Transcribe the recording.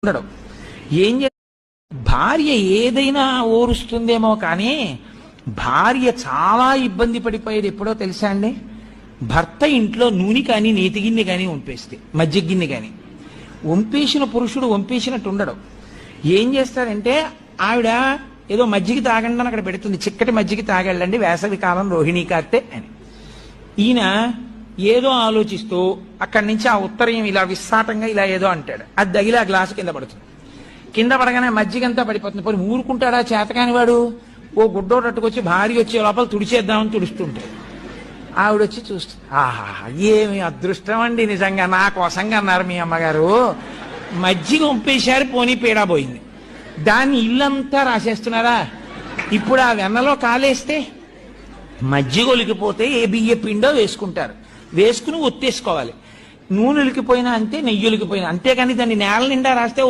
ఉండడు. ఏం చే భార్య ఏదైనా ఓరుస్తుందేమో కానీ భార్య చాలా ఇబ్బంది పడిపోయేది ఎప్పుడో తెలుసా అండి? భర్త ఇంట్లో నూనె కానీ నేతి గిన్నె కానీ వంపేస్తే, మజ్జిగ గిన్నె కానీ వంపేసిన పురుషుడు వంపేసినట్టు ఉండడు. ఏం చేస్తాడంటే ఆవిడ ఏదో మజ్జిగ తాగండి అని అక్కడ పెడుతుంది, చిక్కటి మజ్జిగ తాగండి వేసవి కాలం రోహిణీ కార్తె అని. ఈయన ఏదో ఆలోచిస్తూ అక్కడి నుంచి ఆ ఉత్తరయం ఇలా విస్సాటంగా ఇలా ఏదో అంటాడు, అది తగిలి ఆ గ్లాసు కింద పడుతుంది. కింద పడగానే మజ్జిగంతా పడిపోతుంది. పోనీ ఊరుకుంటాడా చేతకాని వాడు? ఓ గుడ్డోడు అట్టుకొచ్చి భార్య వచ్చే లోపల తుడిచేద్దామని తుడుస్తుంటాడు. ఆవిడ వచ్చి చూస్తుంది, ఆహా ఏమి అదృష్టం అండి, నిజంగా నా కోసంగా అన్నారు మీ అమ్మగారు, మజ్జిగ వంపేశారు, పోనీ పీడా పోయింది. దాన్ని ఇల్లంతా రాసేస్తున్నారా? ఇప్పుడు ఆ వెన్నలో కాలేస్తే మజ్జిగ ఒలికిపోతే ఏ బియ్య పిండో వేసుకుంటారు, వేసుకుని ఒత్తేసుకోవాలి. నూనె ఒలికిపోయినా అంతే, నెయ్యి ఒలికిపోయినా అంతేకాని దాన్ని నేల నిండా రాస్తే